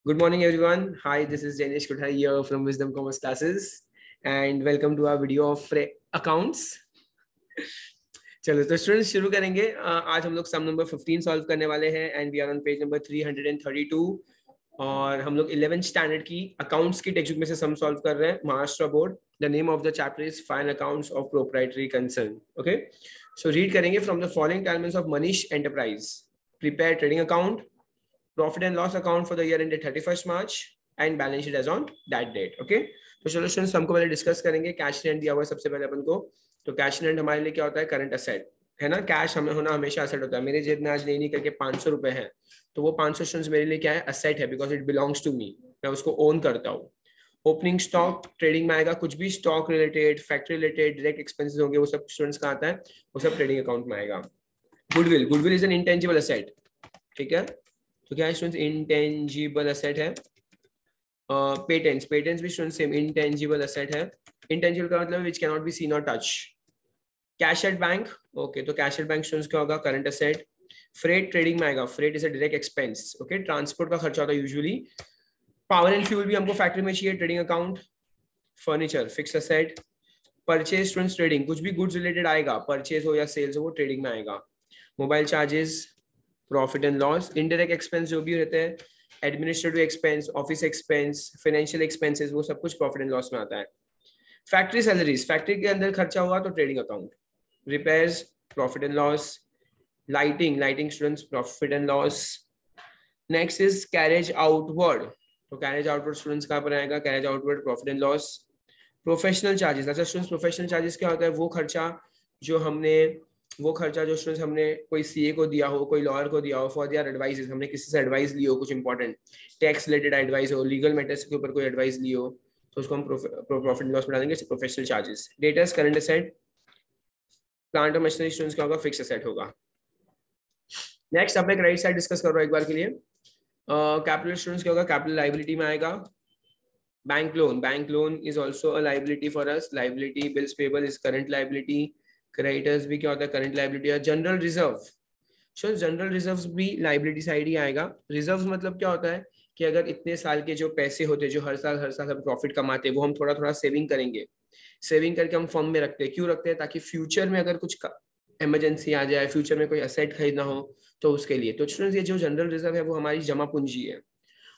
Good morning, everyone. Hi, this is Jainesh Kothari here from Wisdom Commerce Classes, and welcome to our video of accounts. चलो तो students शुरू करेंगे। आज हम लोग सम नंबर 15 सॉल्व करने वाले हैं and we are on page number 332 और हम लोग 11th स्टैंडर्ड की अकाउंट्स की टेक्स्ट बुक में से सम सॉल्व कर रहे हैं, Maharashtra board. The name of the chapter is final accounts of proprietary concern. Okay, so read करेंगे from the following elements of Manish enterprise. Prepare trading account, profit and loss account for the year ended 31st March and balance sheet as on that date. Okay, तो चलो students हमको पहले discuss करेंगे। Cash rent दिया हुआ है सबसे पहले अपन को। तो कैश रेंट हमारे लिए क्या होता है? करंट असेट है ना। कैश हमें होना हमेशा असेट होता है। मेरे जेब में आज नहीं करके 500 रुपए है, तो वो 500 स्टूडेंट्स मेरे लिए क्या है? असेट है, because it belongs to me, मैं उसको ओन करता हूँ। ओपनिंग स्टॉक ट्रेडिंग में आएगा। कुछ भी stock related, factory related, direct expenses होंगे, वो सब स्टूडेंट्स का आता है, वो सब ट्रेडिंग अकाउंट में आएगा। Goodwill, goodwill is an intangible asset. ठीक है, तो क्या स्टूडेंट्स? इंटेंजिबल असेट है। पेटेंट्स, पेटेंट्स भी स्टूडेंट्स सेम इंटेंजिबल असेट है। इंटेंजिबल का मतलब which can not be seen और touch. Cash at bank, okay, तो कैश एट बैंक स्टूडेंट्स क्या होगा? Current asset. फ्रेट ट्रेडिंग में आएगा। Freight is a direct expense. Okay, transport का खर्चा होता है यूजुअली। पावर एंड फ्यूल भी हमको फैक्ट्री में चाहिए, trading account. Furniture fix asset. Purchase students trading, कुछ भी गुड्स रिलेटेड आएगा, परचेज हो या सेल्स हो, वो ट्रेडिंग में आएगा। Mobile charges, profit and loss. Indirect expense जो भी रहते हैं, administrative expense, office expense, financial expenses, वो सब कुछ प्रॉफिट एंड लॉस में आता है। फैक्ट्री सैलरीज, फैक्ट्री के अंदर खर्चा हुआ तो trading account. Repairs, profit and loss. Lighting, lighting students profit and loss. Next is carriage outward, तो कैरेज आउटवर्ड स्टूडेंट्स कहाँ पर आएगा? Carriage outward, profit and loss. Professional charges, अच्छा स्टूडेंट्स प्रोफेशनल चार्जेस क्या होता है? वो खर्चा जो स्टूडेंट्स हमने कोई सीए को दिया हो, कोई लॉयर को दिया हो, फॉर देयर एडवाइसेस, हमने किसी से एडवाइस ली हो, कुछ इंपॉर्टेंट टैक्स रिलेटेड एडवाइस हो, लीगल मैटर्स के ऊपर कोई एडवाइस ली हो, तो उसको हम प्रॉफिट लॉस में डालेंगे, professional charges. Debtors current asset. Plant और मशीनरी स्टूडेंट्स का होगा? फिक्स असेट होगा। नेक्स्ट अब मैं क्रेडिट साइड डिस्कस कर रहा हूँ एक बार के लिए। कैपिटल स्टूडेंट्स क्या होगा? कैपिटल लाइबिलिटी में आएगा। Bank loan, bank loan is also a liability for us. Liability, bills payable is current liability. Creditors भी क्या होता है? Current liability. जनरल रिजर्व, सो जनरल रिजर्व्स भी लाइबिलिटी साइड ही आएगा। रिजर्व्स मतलब क्या होता है कि अगर इतने साल के जो पैसे होते हैं, जो हर साल हम प्रॉफिट कमाते हैं, वो हम थोड़ा थोड़ा सेविंग करेंगे। सेविंग करके हम फर्म में रखते हैं। क्यों रखते हैं? ताकि फ्यूचर में अगर कुछ इमरजेंसी आ जाए, फ्यूचर में कोई एसेट खरीदना हो, तो उसके लिए। तो स्टूडेंट्स ये जो जनरल रिजर्व है वो हमारी जमा पूंजी है,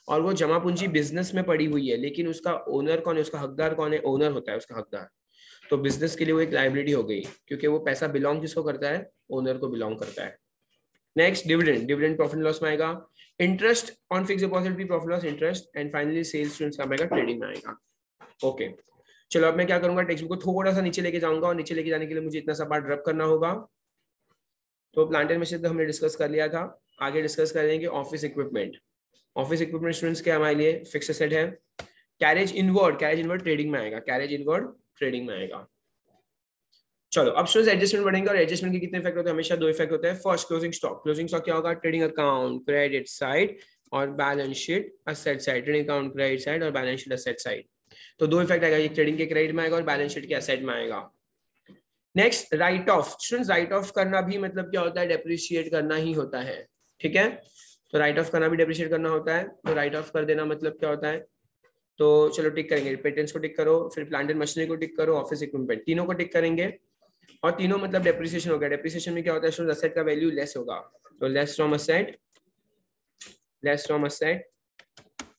और वो जमा पूंजी बिजनेस में पड़ी हुई है, लेकिन उसका ओनर कौन है? उसका हकदार कौन है? ओनर होता है उसका हकदार। तो बिजनेस के लिए वो एक लाइबिलिटी हो गई, क्योंकि वो पैसा बिलोंग किसको करता है? ओनर को बिलोंग करता है। Next dividend, dividend profit loss में आएगा। इंटरेस्ट ऑन फिक्स डिपॉजिट भी profit loss interest. And finally sales students का आएगा, ट्रेडिंग में आएगा। ओके, चलो अब मैं क्या करूंगा? टेक्स्ट बुक को थोड़ा सा नीचे लेके जाऊंगा, और नीचे लेके जाने के लिए मुझे इतना सा पार्ट रब करना होगा। तो प्लांट एंड मशीनरी तो हमने डिस्कस कर लिया था। आगे डिस्कस करेंगे office equipment. Office equipment students क्या हमारे लिए? फिक्स एसेट है। Carriage inward, carriage inward trading में आएगा। कैरेज इनवर्ड ट्रेडिंग में आएगा। चलो अब स्टूडेंट्स एडजस्टमेंट बढ़ेंगे, और एडजस्टमेंट के कितने इफेक्ट होते हैं? हमेशा दो इफेक्ट होते हैं। First, closing stock. Closing stock क्या होगा? ट्रेडिंग अकाउंट क्रेडिट साइड और balance sheet asset side. Trading account credit side और बैलेंस शीट असेट साइड। तो दो इफेक्ट आएगा, एक ट्रेडिंग के क्रेडिट में आएगा और बैलेंस शीट के असेट में आएगा। Next, right of. Students right off करना भी मतलब क्या होता है? डेप्रिशिएट करना ही होता है। ठीक है, तो राइट ऑफ करना भी डेप्रिशिएट करना होता है। तो राइट ऑफ कर देना मतलब क्या होता है? तो चलो टिक करेंगे। पेटेंट्स को टिक करो, फिर प्लांट एंड मशीनरी को टिक करो, ऑफिस इक्विपमेंट, तीनों को टिक करेंगे। और तीनों मतलब डेप्रिसिएशन हो गया। डेप्रिसिएशन में क्या होता है? असेट का वैल्यू लेस होगा, तो less from asset, less from asset.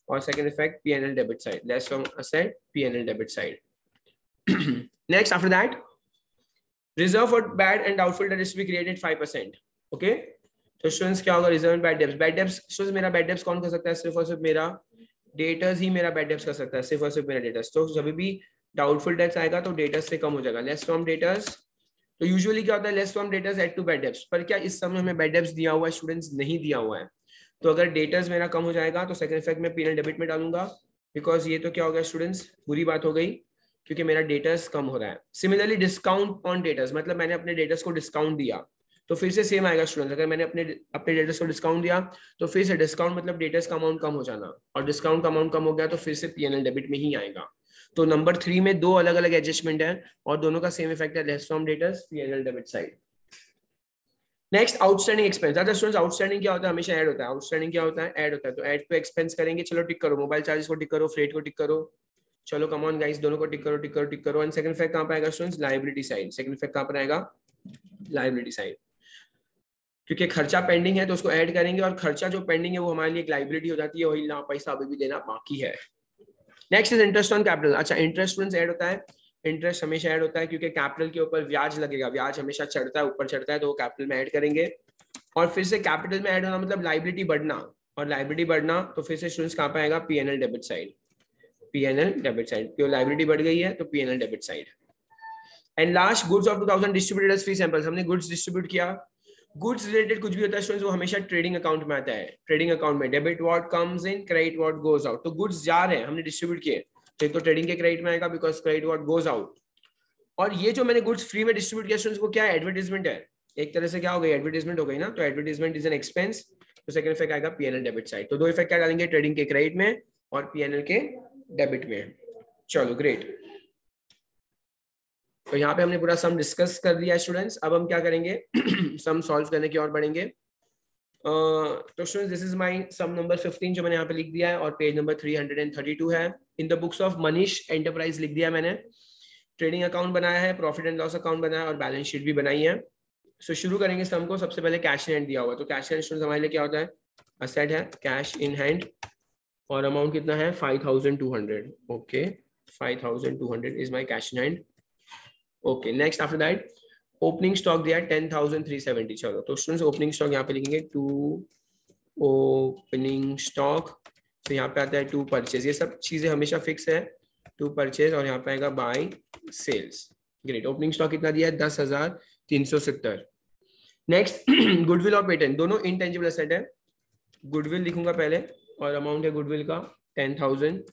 और second effect, PNL debit side, less from asset, PNL debit side. Next after that, reserve for bad and doubtful debt is to be created 5%। Okay, तो students क्या होगा? Reserve and bad debts. Bad debts students, मेरा bad debts कौन कर सकता है? सिर्फ और सिर्फ मेरा डेटर्स ही मेरा बैड डेब्ट्स कर सकता है, सिर्फ और सिर्फ मेरा डेटर्स। तो जब भी डाउटफुल डेट्स आएगा तो डेटर्स से कम हो जाएगा, लेस फ्रॉम डेटर्स। तो यूजुअली क्या होता है? Less from debtors add to bad debts. पर क्या इस समय में बैड डेब्ट्स दिया हुआ है? स्टूडेंट्स नहीं दिया हुआ है। तो अगर डेटर्स मेरा कम हो जाएगा तो सेकंड इफेक्ट में पीएनएल डेबिट में डालूंगा, बिकॉज ये तो क्या हो गया स्टूडेंट्स? बुरी बात हो गई, क्योंकि मेरा डेटर्स कम हो रहा है। सिमिलरली डिस्काउंट ऑन डेटर्स, मतलब मैंने अपने डेटर्स को डिस्काउंट दिया, तो फिर से सेम आएगा स्टूडेंट्स। अगर मैंने अपने डेटर्स को डिस्काउंट दिया, तो फिर से डिस्काउंट मतलब डेटर्स का अमाउंट कम हो जाना, और डिस्काउंट का अमाउंट कम हो गया तो फिर से पीएनएल डेबिट में ही आएगा। तो नंबर 3 में दो अलग अलग एडजस्टमेंट है, और दोनों का सेम इफेक्ट है, less from debtors, PNL debit side. Next outstanding expense. अच्छा स्टूडेंट्स, आउटस्टैंडिंग क्या होता है? हमेशा ऐड होता है। आउटस्टैंडिंग क्या होता है? ऐड होता है। तो ऐड पे एक्सपेंस करेंगे। चलो टिक करो, मोबाइल चार्जेस को टिक करो, फ्रेट को टिक करो। चलो कम ऑन गाइस, दोनों को टिक करो, टिक करो, टिक करो। एंड सेकंड फैक्ट कहां पर आएगा students? Liability side. Second fact कहां पर आएगा? Liability side. क्योंकि खर्चा पेंडिंग है तो उसको ऐड करेंगे, और खर्चा जो पेंडिंग है वो हमारे लिए एक लायबिलिटी हो जाती है, वही ना पैसा अभी भी देना बाकी है। Next is interest on capital. अच्छा, इंटरेस्ट स्टूडेंट्स ऐड होता है। इंटरेस्ट हमेशा ऐड होता है क्योंकि कैपिटल के ऊपर ब्याज लगेगा। ब्याज हमेशा चढ़ता है, ऊपर चढ़ता है, तो वो कैपिटल में ऐड करेंगे। और फिर से कैपिटल में ऐड होना मतलब लायबिलिटी बढ़ना, और लायबिलिटी बढ़ना तो फिर से स्टूडेंट्स कहां पे आएगा? PNL debit side. PNL debit side, क्यों? लायबिलिटी बढ़ गई है तो PNL debit side. And last, goods of 2000 distributed as free samples. हमने गुड्स डिस्ट्रीब्यूट किया। गुड्स रिलेटेड कुछ भी होता है स्टूडेंट्स वो हमेशा ट्रेडिंग अकाउंट में आता है। ट्रेडिंग अकाउंट में debit what comes in, credit what goes out. तो गुड्स जा रहे हैं, हमने डिस्ट्रीब्यूट किए, तो एक तो ट्रेडिंग के क्रेडिट में आएगा because credit what goes out. और ये जो मैंने गुड्स फ्री में डिस्ट्रीब्यूट किया स्टूडेंट्स, वो क्या है? एडवर्टाइजमेंट है। एक तरह से क्या हो गई? एडवर्टाइजमेंट हो गई ना। तो एडवर्टाइजमेंट इज एन एक्सपेंस। तो सेकंड इफेक्ट आएगा पीएनएल डेबिट साइड। तो दो इफेक्ट क्या डालेंगे? ट्रेडिंग के क्रेडिट में और पीएनएल के डेबिट में। चलो ग्रेट। तो यहाँ पे हमने पूरा सम डिस्कस कर दिया स्टूडेंट्स। अब हम क्या करेंगे? सम सॉल्व करने की ओर बढ़ेंगे। तो students, this is my sum number 15 जो मैंने यहाँ पे लिख दिया है, और पेज नंबर 332 है। In the books of Manish enterprise लिख दिया मैंने। ट्रेडिंग अकाउंट बनाया है, प्रॉफिट एंड लॉस अकाउंट बनाया है, और बैलेंस शीट भी बनाई है। सो शुरू करेंगे सम को। सबसे पहले कैश इन हैंड दिया हुआ, तो कैश इन हैंड स्टूडेंट्स हमारे लिए क्या होता है? असेट है, कैश इन हैंड, और अमाउंट कितना है? 5200। Okay, 5200 is my cash in hand. Okay, next after that opening stock दिया है 10370। चलो तो स्टूडेंट्स ओपनिंग स्टॉक यहाँ पे लिखेंगे टू ओपनिंग स्टॉक। तो यहाँ पे आता है टू परचेज। ये सब चीजें हमेशा फिक्स है, टू परचेज, और यहाँ पे आएगा by sales. Great. Opening stock कितना दिया है? 10,370। नेक्स्ट गुडविल और पेटेंट, दोनों इनटेंजिबल एसेट है। गुडविल लिखूंगा पहले, और अमाउंट है गुडविल का 10,000।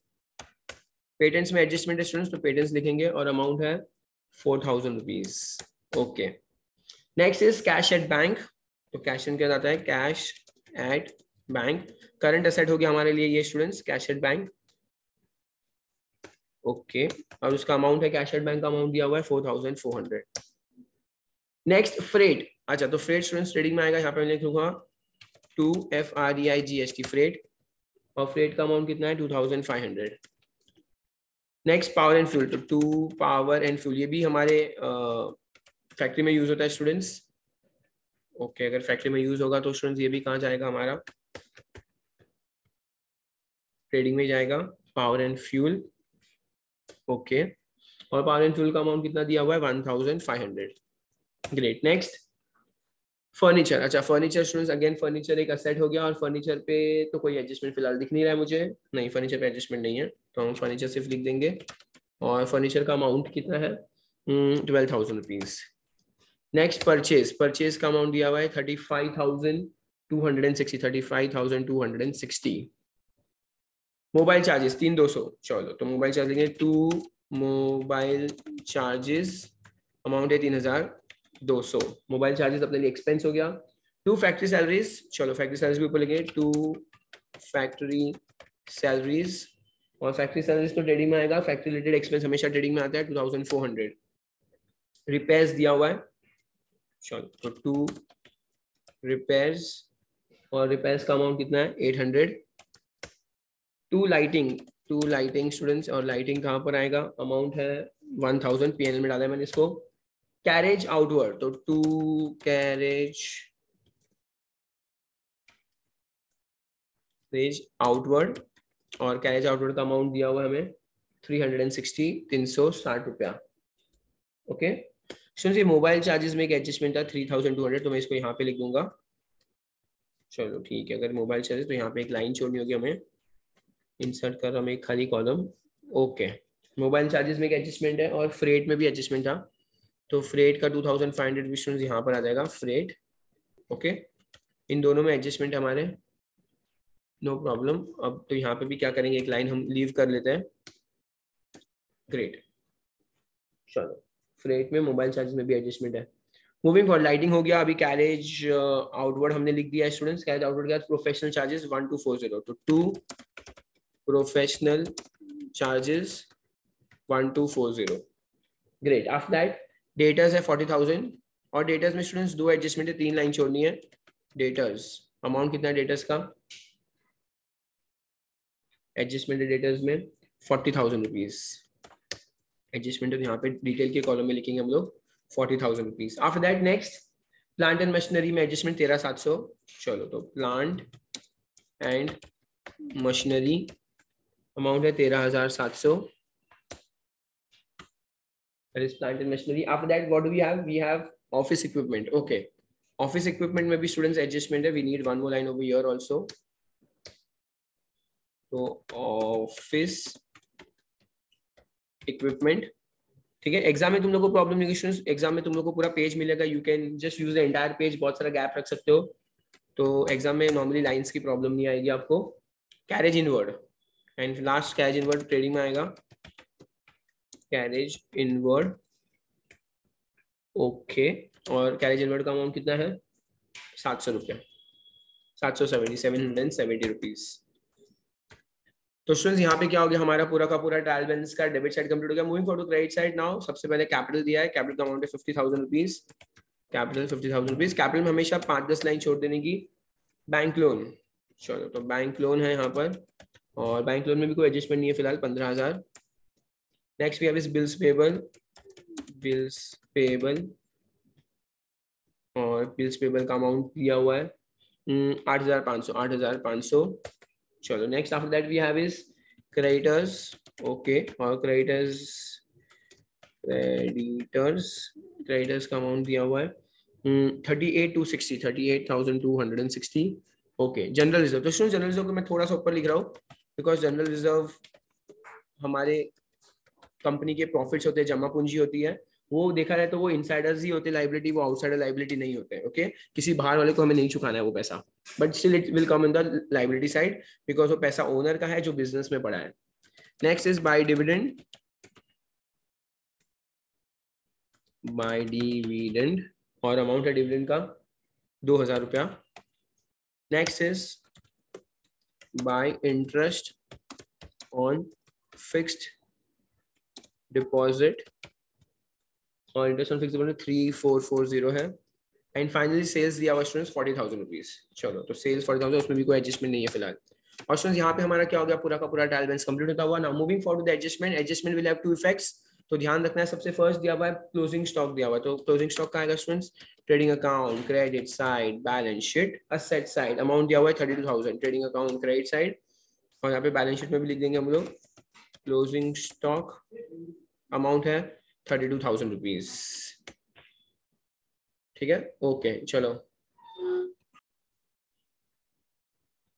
पेटेंट्स में एडजस्टमेंट है स्टूडेंट्स, तो पेटेंट्स लिखेंगे, और अमाउंट है 4,000 rupees. Okay, next is cash at bank. तो कैश इन क्या आता है? Cash at bank. Current asset हो गया हमारे लिए ये students, cash at bank. Okay, और उसका अमाउंट है, कैश एट बैंक का अमाउंट दिया हुआ है 4,400। Next freight. अच्छा, तो फ्रेट स्टूडेंट्स ट्रेडिंग में आएगा। यहाँ पे मैं लिखूंगा 2FREIGST फ्रेट, और फ्रेट का अमाउंट कितना है? 2,500। Next power and fuel. तो 2 पावर एंड फ्यूल, ये भी हमारे फैक्ट्री में यूज होता है स्टूडेंट्स। ओके, अगर फैक्ट्री में यूज होगा तो स्टूडेंट्स ये भी कहाँ जाएगा? हमारा ट्रेडिंग में जाएगा, पावर एंड फ्यूल। ओके, और पावर एंड फ्यूल का अमाउंट कितना दिया हुआ है? 1,500। ग्रेट। Next furniture. अच्छा, फर्नीचर स्टूडेंट्स अगेन फर्नीचर एक असेट हो गया, और फर्नीचर पे तो कोई एडजस्टमेंट फिलहाल दिख नहीं रहा है मुझे। नहीं, फर्नीचर पे एडजस्टमेंट नहीं है, तो हम फर्नीचर सिर्फ लिख देंगे। और फर्नीचर का अमाउंट कितना है? 12,000 रुपीज। Next purchase. परचेज का अमाउंट दिया हुआ है 35,260। 35,260। Mobile charges 3,200। चलो तो मोबाइल चार्ज लेंगे, 2 मोबाइल चार्जेस, अमाउंट है 3,200। मोबाइल चार्जेस अपने लिए एक्सपेंस हो गया। 2 फैक्ट्री सैलरीज। चलो फैक्ट्री सैलरीज भी ऊपर लेंगे, 2 फैक्ट्री सैलरीज, और फैक्ट्री सैलरीज तो ट्रेडिंग में आएगा। फैक्ट्री रिलेटेड एक्सपेंस हमेशा ट्रेडिंग में आता है, 2,400। रिपेयर्स दिया हुआ है। चलो तो 2 रिपेयर्स, और रिपेयर्स का अमाउंट कितना है? 800। 2 लाइटिंग। 2 लाइटिंग स्टूडेंट्स, और लाइटिंग कहां पर आएगा? अमाउंट है 1,000। पीएनएल में डाला है मैंने इसको। कैरेज आउटवर्ड, तो 2 कैरेज आउटवर्ड, और कैरेज आउटवर्ड का अमाउंट दिया हुआ है हमें 360, 360 रुपया। ओके, सुनिए मोबाइल चार्जेस में एक एडजस्टमेंट था 3,200, तो मैं इसको यहाँ पे लिख दूंगा। चलो ठीक है, अगर मोबाइल चार्जेस तो यहाँ पे एक लाइन छोड़नी होगी हमें, इंसर्ट कर रहा हूँ एक खाली कॉलम। ओके, मोबाइल चार्जेस में एक एडजस्टमेंट है, और फ्रेट में भी एडजस्टमेंट था, तो फ्रेट का 2,500 भी यहाँ पर आ जाएगा फ्रेट। ओके, इन दोनों में एडजस्टमेंट हमारे, नो प्रॉब्लम। अब तो यहाँ पे भी क्या करेंगे, एक लाइन हम लीव कर लेते हैं। ग्रेट, चलो फ्रेट में, मोबाइल चार्जेस में भी एडजस्टमेंट है। मूविंग फॉर लाइटिंग हो गया। अभी कैरेज आउटवर्ड हमने लिख दिया है स्टूडेंट्स। कैरेज आउटवर्ड का प्रोफेशनल चार्जेस 1,240, तो 2 professional charges 1,240। Great. After that debtors है 40,000, और डेटर्स में स्टूडेंट्स दो एडजस्टमेंट है, 3 लाइन छोड़नी है। डेटर्स अमाउंट कितना है डेटर्स का, एडजस्टमेंट डेटर्स में 40,000 रुपीज। एडजस्टमेंट यहाँ पे डिटेल के कॉलम में लिखेंगे हम लोग 40,000 rupees. After that next plant and machinery में एडजस्टमेंट 13,700। चलो तो प्लांट एंड मशीनरी अमाउंट है 13,700। that is plant and machinery. After that what do we have? We have office equipment. Okay, office equipment में भी students adjustment है, we need one more line over here also. तो office equipment, ठीक है। Exam में तुम लोग को प्रॉब्लम नहीं स्टूडेंट्स, एग्जाम में तुम लोग को पूरा पेज मिलेगा, you can just use the entire page, बहुत सारा गैप रख सकते हो, तो एग्जाम में नॉर्मली लाइंस की प्रॉब्लम नहीं आएगी आपको। Carriage inward and last carriage inward trading में आएगा, कैरेज इनवर्ड। ओके, और कैरेज इनवर्ड का अमाउंट कितना है 700 रुपया, 770 रुपीज। तो स्टूडेंट्स यहाँ पे क्या हो गया, हमारा पूरा का पूरा ट्रायल बैलेंस का डेबिट साइड कंप्लीट हो गया। Moving for to credit side now, सबसे पहले कैपिटल दिया है, कैपिटल का अमाउंट है 50,000 रुपीज, कैपिटल 50,000 रुपीज। कैपिटल में हमेशा 5-10 लाइन छोड़ देने की। बैंक लोन, चलो तो बैंक लोन है यहाँ पर, और बैंक लोन में भी कोई एडजस्टमेंट नहीं है फिलहाल, 15,000। Next we have is bills payable, bills payable, और बिल्स पेबल का अमाउंट दिया हुआ है 8,500। चलो next after that we have is creditors. Okay, और क्रेडिटर्स का अमाउंट दिया हुआ है 38,260। ओके, जनरल रिजर्व, तो जनरल रिजर्व को मैं थोड़ा सा ऊपर लिख रहा हूँ, बिकॉज जनरल रिजर्व हमारे कंपनी के प्रॉफिट्स होते हैं, जमा पूंजी होती है, वो देखा जाए तो वो इनसाइडर्स ही होते हैं लाइबिलिटी, वो आउटसाइडर लाइबिलिटी नहीं होते हैं। ओके, किसी बाहर वाले को हमें नहीं चुकाना है वो पैसा, but still it will come in the liability side, because वो पैसा ओनर का है जो बिजनेस में पड़ा है। Next is by dividend, by dividend, और अमाउंट है डिविडेंड का 2,000 रुपया। Next is by interest on fixed deposit, और इंटरेस्ट ऑन फिक्स्ड डिपॉजिट 3,440 है। एंड फाइनली सेल्स दिया हुआ स्टूडेंट्स 40,000 रुपीज। चलो तो सेल्स 40,000, उसमें भी कोई एडजस्टमेंट नहीं है फिलहाल। और स्टूडेंट्स यहाँ पे हमारा क्या हो गया, पूरा का पूरा ट्रायल बैलेंस कंप्लीट होता हुआ। Now moving forward the adjustment, adjustment will have two effects, तो ध्यान रखना है। सबसे फर्स्ट दिया हुआ है क्लोजिंग स्टॉक दिया हुआ है, तो क्लोजिंग स्टॉक का आएगा students, trading account, credit side, balance sheet, asset side. Amount दिया हुआ है 32,000, ट्रेडिंग अकाउंट, क्रेडिट साइड, और यहाँ पे बैलेंस शीट में भी लिख देंगे हम लोग क्लोजिंग स्टॉक अमाउंट है 32,000 रुपीज। ठीक है, ओके चलो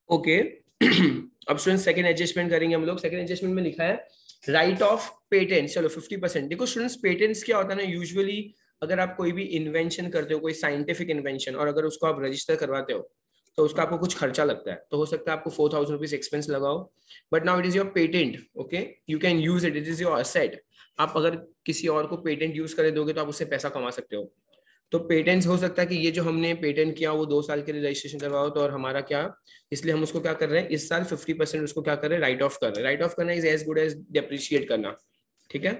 ओके। अब स्टूडेंट सेकंड एडजस्टमेंट करेंगे हम लोग। सेकंड एडजस्टमेंट में लिखा है राइट ऑफ पेटेंट, चलो 50%। देखो स्टूडेंट्स, पेटेंट्स क्या होता है ना, यूजुअली अगर आप कोई भी इन्वेंशन करते हो, कोई साइंटिफिक इन्वेंशन, और अगर उसको आप रजिस्टर करवाते हो तो उसका आपको कुछ खर्चा लगता है, तो हो सकता है आपको 4,000 रुपीज एक्सपेंस लगाओ, but now it is your patent. Okay, you can use it, it is your asset. आप अगर किसी और को पेटेंट यूज करे दोगे तो आप उससे पैसा कमा सकते हो। तो पेटेंट्स हो सकता है कि ये जो हमने पेटेंट किया वो 2 साल के लिए रजिस्ट्रेशन करवाओ, तो और हमारा क्या, इसलिए हम उसको क्या कर रहे हैं, इस साल 50% उसको क्या कर रहे हैं, राइट ऑफ कर रहे हैं। राइट ऑफ करना is as good as depreciate करना, ठीक है।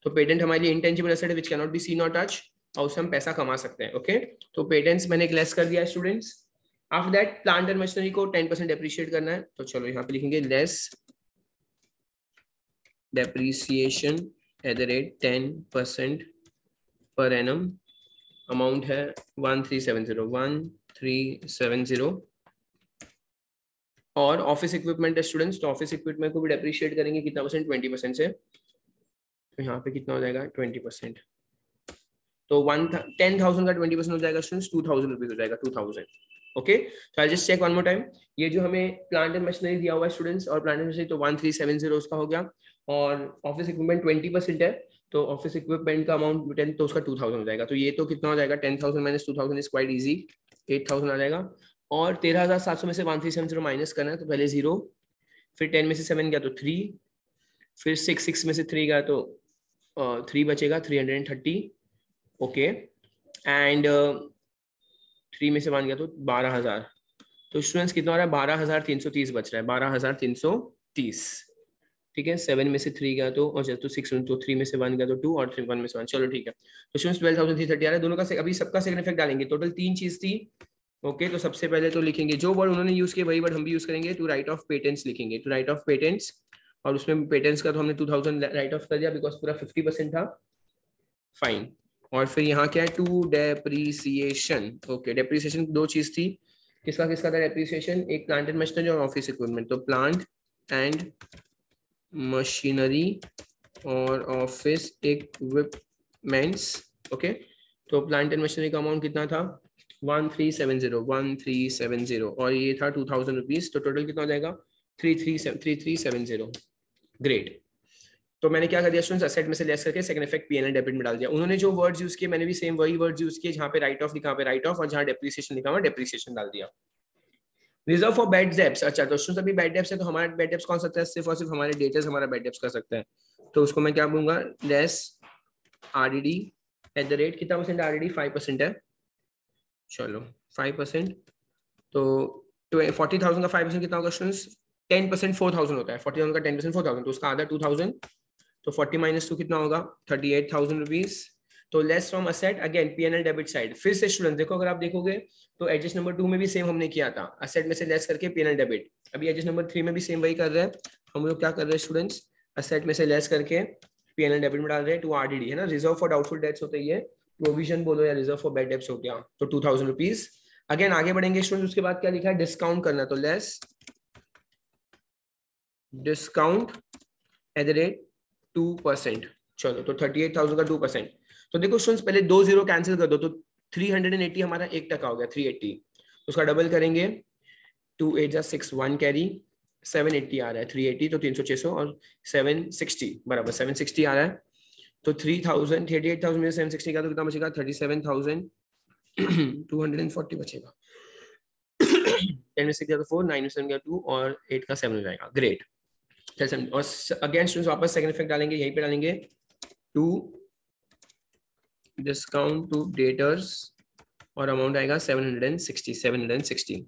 तो पेटेंट हमारे लिए इंटेंजिबल एसेट है which can not be seen और टच, और उससे हम पैसा कमा सकते हैं। ओके, तो पेटेंट्स मैंने एक लेस कर दिया है students. After that plant and machinery को 10% डेप्रिशिएट करना है, तो चलो यहाँ पे लिखेंगे less depreciation at the rate 10% per annum. Amount है 1370। और ऑफिस इक्विपमेंट है स्टूडेंट्स, तो ऑफिस इक्विपमेंट को भी डेप्रिशिएट करेंगे कितना परसेंट, 20% से। तो यहाँ पे कितना हो जाएगा 20%, तो 10,000 का 20% हो जाएगा स्टूडेंट्स 2,000 रुपीज हो जाएगा, 2,000। ओके, तो I just check one more time, ये जो हमें प्लांट एंड मशीनरी दिया हुआ है स्टूडेंट्स, और प्लांट एंड मशीनरी तो 1370 उसका हो गया, और ऑफिस इक्विपमेंट 20% है, तो ऑफिस इक्विपमेंट का अमाउंट 10, तो उसका 2,000 हो जाएगा। तो ये तो कितना हो जाएगा, 10,000 माइनस 2,000 इज क्वाइट इजी, 8,000 आ जाएगा। और 13,700 में से 1370 माइनस करना है, तो पहले 0, फिर 10 में से 7 गया तो 3, फिर 6 में से 3 गया तो 3 बचेगा, 330। ओके, एंड 3 में से 1 गया तो 12,000। तो स्टूडेंट्स कितना हो रहा है, 12,330 बच रहा है, 12,330। ठीक है, 7 में से 3 गया तो, और तो 6, तो 3 में से 1 गया तो 2, और 1 में से 1, चलो ठीक है। तो स्टूडेंट्स 12,330 आ रहा है दोनों का अभी सबका सेकंड इफेक्ट डालेंगे। टोटल 3 चीज थी। ओके, तो सबसे पहले तो लिखेंगे जो वर्ड उन्होंने यूज किया वही वर्ड हम भी यूज करेंगे, टू राइट ऑफ पेटेंट्स लिखेंगे, टू राइट ऑफ पेटेंट्स। और उसमें पेटेंट्स का तो हमने 2000 राइट ऑफ कर दिया बिकॉज पूरा 50% था, फाइन। और फिर यहाँ क्या है, टू डेप्रीसिएशन। ओके, डेप्रीसिएशन दो चीज थी, किसका किसका था डेप्रीसिएशन, एक प्लांट एंड मशीनरी और ऑफिस इक्विपमेंट। तो प्लांट एंड मशीनरी और ऑफिस इक्विपमेंट्स। ओके, तो प्लांट एंड मशीनरी का अमाउंट कितना था, 1370 और ये था 2000 रुपीज। तो टोटल कितना हो जाएगा, 3370। ग्रेट। तो मैंने क्या कर दिया स्टूडेंट्स, असेट में से लेस करके सेकंड इफेक्ट पीएनएल डेबिट में डाल दिया। उन्होंने जो वर्ड्स यूज किए मैंने भी सेम वही वर्ड्स यूज किए, जहां पे राइट ऑफ लिखा पे राइट ऑफ, और जहां डेप्रिसिएशन लिखा हुआ डेप्रिसिएशन डाल दिया। रिजर्व फॉर बैड डेब्ट्स, अच्छा तो स्टूडेंट्स अभी बैड डेब्ट्स है, तो हमारा बैड डेब्ट्स कौन सकता है, सिर्फ और सिर्फ हमारे डेटर्स हमारा बैड डेब्ट्स कर सकता है। तो उसको मैं क्या बोलूंगा, less RDD at the rate, कितना परसेंट आरडीडी, 5% है, चलो 5%। तो 40,000 का 5% कितना होगा स्टूडेंट्स, 10% 4,000 होता है, 40,000 का 10% 4,000, तो उसका आधा 2,000, तो 40 - 2 कितना होगा, 38,000 रुपीज। तो less from asset, again PNL debit side. फिर से स्टूडेंट देखो, अगर आप देखोगे तो एडजस्ट नंबर 2 में भी सेम हमने किया था, असेट में से लेस करके पीएनएल डेबिट। अभी एडजस्ट नंबर 3 में भी सेम वही कर रहे हैं हम लोग। क्या कर रहे हैं स्टूडेंट्स, असेट में से लेस करके पीएनएल डेबिट में डाल रहे हैं, टू आरडीडी है ना, रिजर्व फॉर डाउटफुल डेट्स होता है, प्रोविजन बोलो या रिजर्व फॉर बैड डेब्ट्स हो गया, तो 2,000 रुपीज। अगेन आगे बढ़ेंगे स्टूडेंट, उसके बाद क्या लिखा है, डिस्काउंट करना, तो less discount at the rate 2%। चलो तो 38,000 का 2%। तो देखो स्टूडेंट्स पहले 2 0 कैंसिल कर दो, तो 380 हमारा 1% हो गया, 380। उसका डबल करेंगे, 2 8 जा 6 1 कैरी, 780 आ रहा है, 380 तो 300 600 और 760 बराबर 760 आ रहा है। तो 3,000 38,000 में 760 का तो कितना बचेगा, 37,240 बचेगा। 10 में 6 गया तो 4, 9 में 7 गया 2 और 8 का 7 हो जाएगा। ग्रेट। और अगेन स्टूडेंट्स वापस सेकंड इफेक्ट डालेंगे, यहीं पे डालेंगे, टू डिस्काउंट टू डेटर्स और अमाउंट आएगा 760।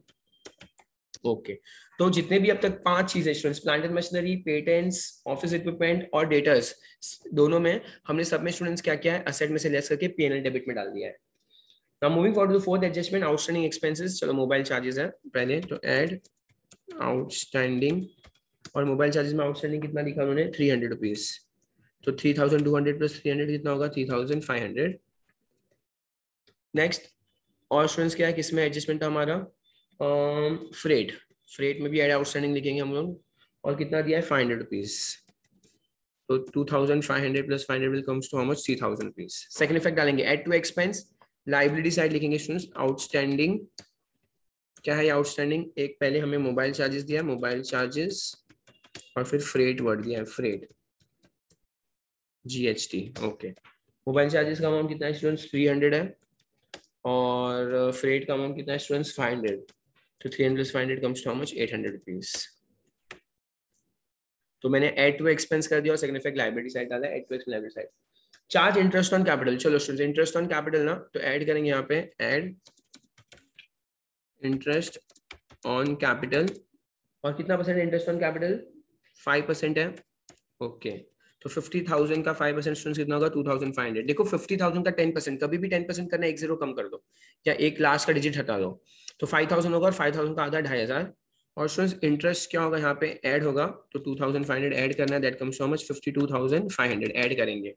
ओके, तो जितने भी अब तक 5 चीजें students, plant and machinery, patents, office equipment और डेटर्स, दोनों में हमने सब में स्टूडेंट्स क्या किया है, असेट में से लेस करके पीएनएल डेबिट में डाल दिया है। Now moving forward to the fourth adjustment, outstanding expenses. चलो मोबाइल चार्जेस है पहले, तो ऐड आउटस्टैंडिंग, और मोबाइल चार्जेस में आउटस्टैंडिंग कितना लिखा उन्होंने, 300 रुपीज। तो 3,200 प्लस 300 कितना होगा, 3,500। नेक्स्ट, और स्टूडेंट्स क्या है, किसमें एडजस्टमेंट था हमारा, फ्रेट। फ्रेट में भी एड आउटस्टैंडिंग लिखेंगे हम लोग, और कितना दिया है, 500 रुपीज। तो 2,500 plus 500 will comes to how much, 3,000 rupees. Second effect डालेंगे, add to expense, liability side लिखेंगे स्टूडेंट्स, आउटस्टैंडिंग। क्या है आउटस्टैंडिंग, एक पहले हमें मोबाइल चार्जेस दिया, मोबाइल चार्जेस, और फिर फ्रेट वर्ड दिया है, freight, GHT। Okay, mobile charges का अमाउंट कितना है स्टूडेंट्स, 300 है, और फ्रेट का अमाउंट कितना है स्टूडेंट्स, 500। तो 300 plus 500 comes to how much, 800 rupees. तो मैंने एड टू एक्सपेंस कर दिया और सेकंड इफेक्ट लायबिलिटी साइड डाला है, add to expense liability side. Charge interest on capital, चलो स्टूडेंट्स इंटरेस्ट ऑन कैपिटल ना, तो ऐड करेंगे यहाँ पे, ऐड इंटरेस्ट ऑन कैपिटल, और कितना परसेंट इंटरेस्ट ऑन कैपिटल, 5% है। ओके, तो 50,000 का 5% स्टूडेंट्स कितना होगा, 2,500। देखो 50,000 का 10%, कभी भी 10% करना, एक जीरो कम कर दो या एक लास्ट का डिजिट हटा दो, तो 5,000 होगा, और 5,000 का आधा 2,500। और स्टूडेंट्स इंटरेस्ट क्या होगा यहाँ पे, ऐड होगा, तो 2,500 ऐड करना है, that comes to how much, 52,500 add करेंगे।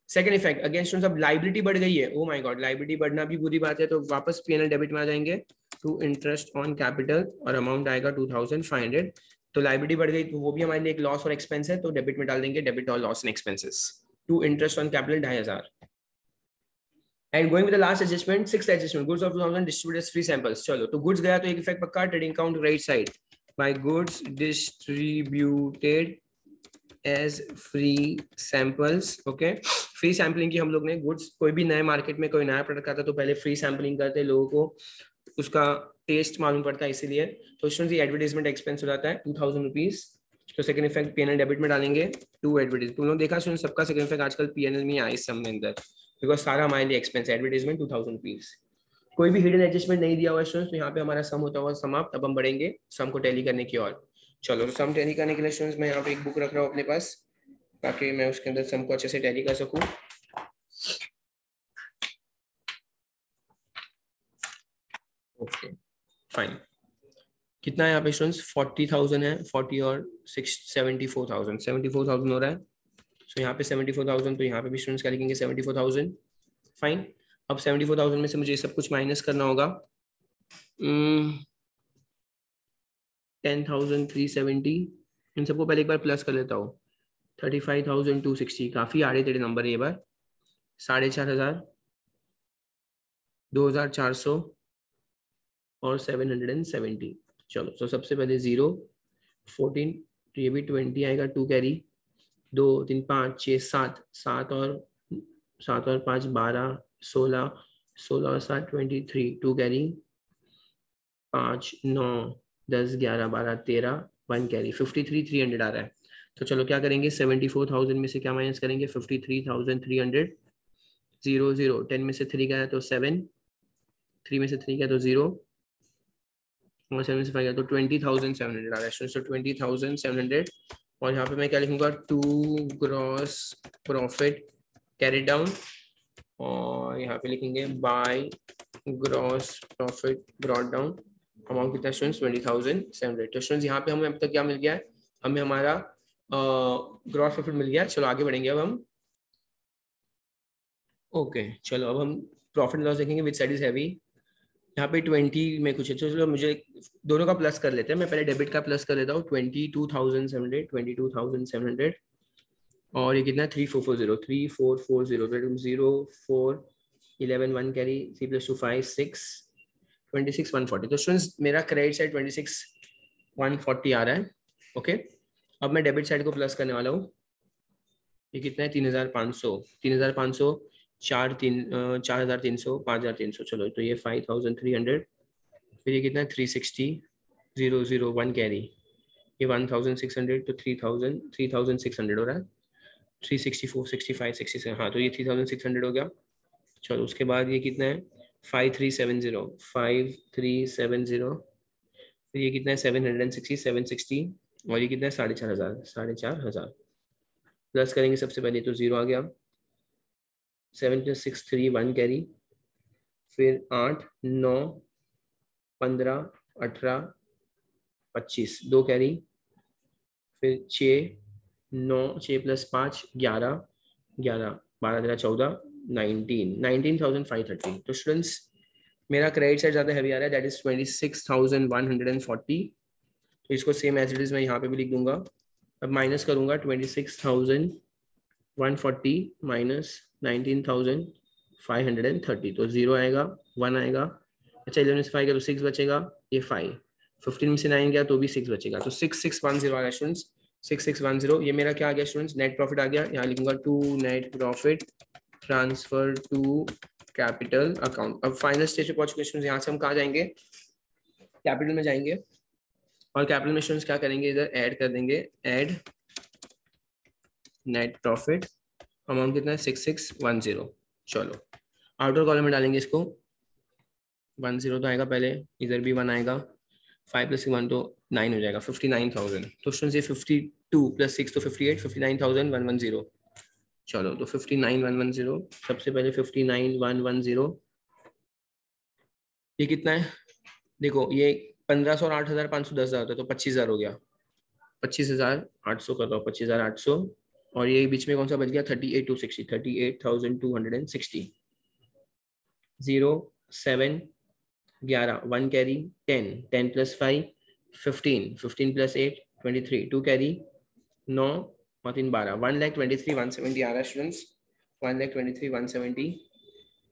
सेकंड इफेक्ट, अगेन स्टूडेंट्स अब लाइबिलिटी बढ़ गई है, ओ माय गॉड, लाइबिलिटी बढ़ना भी बुरी बात है, तो वापस पीएनएल डेबिट में आ जाएंगे, टू इंटरेस्ट ऑन कैपिटल, और अमाउंट आएगा 2,500। तो लाइबिलिटी बढ़ गई, तो वो भी हमारे लिए एक लॉस और एक्सपेंस है, तो डेबिट में डाल देंगे, डेबिट और loss and expenses, to interest on capital 2,500। And going with the last adjustment, sixth adjustment, goods of 2,000 distributed as free samples. चलो तो गुड्स गया तो एक इफेक्ट पक्का, trading account right side, by goods distributed as free samples. Okay, free sampling की हम लोग ने, गुड्स कोई भी नए मार्केट में कोई नया प्रोडक्ट आता है तो पहले फ्री सैम्पलिंग करते हैं, लोगों को उसका टेस्ट मालूम पड़ता है, इसीलिए। तो स्टूडेंट्स एडवर्टाइजमेंट एक्सपेंस हो जाता है 2,000 रुपीज। तो सेकंड इफेक्ट पीएनएल डेबिट में डालेंगे, टू एडवर्टाइज। तुम लोग देखा स्टूडेंट, सबका सेकंड इफेक्ट आजकल पीएनएल में आए इस सब में अंदर, बिकॉज सारा हमारे लिए एक्सपेंस है, एडवर्टाइजमेंट 2,000 रुपीज। कोई भी हिडन एडजस्टमेंट नहीं दिया हुआ स्टूडेंट्स, तो यहाँ पे हमारा सम होता हुआ समाप्त। अब हम बढ़ेंगे सम को टैली करने की ओर। चलो, तो सम टैली करने के लिए स्टूडेंट्स मैं यहाँ पे एक बुक रख रहा हूँ अपने पास, ताकि मैं उसके अंदर सम को अच्छे से टैली कर सकूँ। Okay fine. कितना है यहाँ पे स्टूडेंट्स? 40,000 है, 40 और 74,000, 74,000 हो रहा है। सो यहाँ पे 74,000, तो यहाँ पे भी स्टूडेंट्स क्या लिखेंगे? 74,000। फाइन। अब 74,000 में से मुझे सब कुछ माइनस करना होगा। 10,370, इन सबको पहले एक बार प्लस कर लेता हूँ। 35,260, काफी आड़े टेढ़े नंबर है ये बार। 4,500, 2,400 और 770। चलो, तो सबसे पहले 0, 14, तो ये भी 20 आएगा, 2 कैरी, 2 3 5 6 7, 7 और 5 12, 16, 16 और 7 23, 2 कैरी, 5 9 10 11 12 13, 1 कैरी, 53,300 आ रहा है। तो चलो क्या करेंगे? 74,000 में से क्या माइनस करेंगे? 53,300। 0 0, 10 में से 3 गया तो 7, 3 में से 3 गया तो 0, और 7 में से 5 गया तो 20,700 आ रहा है। सो 20,700, और यहाँ पे मैं क्या लिखूंगा? 2 ग्रॉस प्रॉफिट कैरी डाउन, और यहाँ पे लिखेंगे by gross profit brought down. Amount कितना स्टूडेंट्स? 20,700। तो स्टूडेंट्स यहाँ पे हमें अब तक क्या मिल गया है? हमें हमारा ग्रॉस प्रॉफिट मिल गया। चलो आगे बढ़ेंगे अब हम। ओके चलो, अब हम प्रॉफिट लॉस देखेंगे विच साइड इज हैवी। यहाँ पे 20 में कुछ है, तो चलो मुझे दोनों का प्लस कर लेते हैं। मैं पहले डेबिट का प्लस कर लेता हूँ। 22,700, 22,700, और ये कितना है? 3,440, 3,440, 0 4 11 1 कैरी, 3 + 2 5 6, 26,140। तो स्टूडेंट्स मेरा क्रेडिट साइड 26,140 आ रहा है। ओके, अब मैं डेबिट साइड को प्लस करने वाला हूँ। ये कितना है? 3,500, 3,500, 4,300, 5,300। चलो, तो ये 5,300। फिर ये कितना है? 360, 0 0 1 कैरी, ये 1,600, तो 3,600 हो रहा है। 364 65 67, हाँ, तो ये 3,600 हो गया। चलो, उसके बाद ये कितना है? 5,370, 5,370। फिर ये कितना है? 760, 760, और ये कितना है? 4,500, 4,500। प्लस करेंगे सबसे पहले, तो 0 आ गया। 7 + 6 3 1 कैरी, फिर 8 9 15 18 25, 2 कैरी, फिर 6 9 6 + 5 11 11 12 13 14 19, 19,530। तो स्टूडेंट्स मेरा क्रेडिट साइड ज्यादा हैवी आ रहा है, दैट इज 26,140। तो इसको सेम एज इट इज मैं यहाँ पे भी लिख दूंगा। अब माइनस करूंगा 26,140 माइनस 19,530, तो 0 आएगा, 1 आएगा। अच्छा, 11 में से 5 गया तो 6 बचेगा, ये 5, 15 में से 9 गया तो भी 6 बचेगा, तो 6,610 आ गया स्टूडेंट्स। 6,610, ये मेरा क्या आ गया स्टूडेंट्स? नेट प्रॉफिट आ गया। यहाँ लिखूंगा to net profit transfer to capital account. अब फाइनल स्टेज पे पहुंच चुके स्टूडेंट्स। यहाँ से हम कहाँ जाएंगे? कैपिटल में जाएंगे, और कैपिटल में स्टूडेंट्स क्या करेंगे? इधर ऐड कर देंगे, ऐड नेट प्रॉफिट। अमाउंट कितना है? 6,610। चलो, आउटर कॉलम में डालेंगे इसको। 10 तो आएगा पहले, इधर भी 1 आएगा, 5 + 1 तो 9 हो जाएगा, 59,000। तो स्टूडेंट्स ये 52 + 6 तो 58, 59,110। चलो, तो 59,110, सबसे पहले 59,110, ये कितना है? देखो, ये 1,500 और 8,510 होता है, तो 25,000 हो गया। 25,800 कर रहा हूँ, 25,800, और ये बीच में कौन सा बच गया? 38,260, 38,260। 0 7 11 1 कैरी, 10 10 + 5 15 15 + 8 23, 2 कैरी, 9 और 3 12, 1,23,170 आ रहा है स्टूडेंट्स। 1,23,170,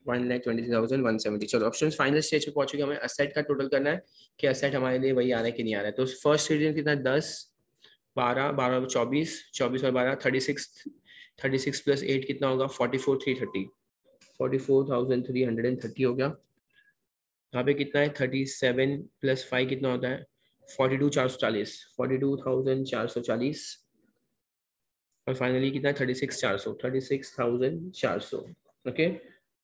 1,23,170। चलो, ऑप्शंस फाइनल स्टेज पे पहुंच चुके। हमें असेट का टोटल करना है कि असेट हमारे लिए वही आ रहा है कि नहीं आ रहा है। तो फर्स्ट स्टेज कितना? 10 12 12 24, 24 और 12 36, 36 + 8 कितना होगा? 44,330, 44,330 हो गया। यहाँ पे कितना है? 37 + 5 कितना होता है? 42,440, 42,440, और फाइनली कितना है? 36,400, 36,400। ओके,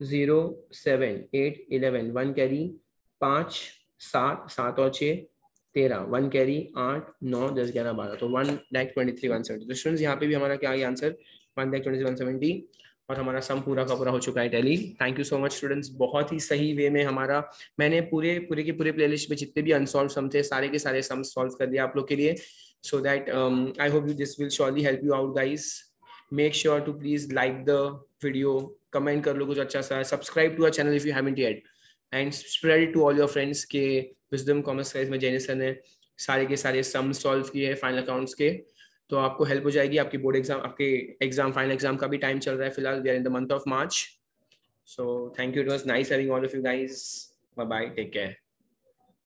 0 7 8 11 1 कैरी, 5 7 7 और 6 13, 1 कैरी 8 9 10 11 12, तो 1,23,170। तो स्टूडेंट्स यहाँ पे भी हमारा क्या आंसर 1,23,170, और हमारा सम पूरा का पूरा हो चुका है tally. Thank you so much students, बहुत ही सही वे में हमारा, मैंने पूरे पूरे के पूरे प्लेलिस्ट में जितने भी अनसॉल्व सम थे सारे के सारे सम सॉल्व कर दिया आप लोग के लिए, so that I hope you this will surely help you out guys. Make sure to please like the video, comment कर लो कुछ अच्छा सा, subscribe to our channel if you haven't yet, and spread to all your friends के wisdom commerce साइज में जेनिस sir ने सारे के सारे सम सॉल्व किए हैं फाइनल अकाउंट्स के, तो आपको हेल्प हो जाएगी। आपकी बोर्ड एग्जाम, आपके एग्जाम, फाइनल एग्जाम का भी टाइम चल रहा है फिलहाल, we are in the month of March. So thank you, it was nice having all of you guys, bye bye, take care.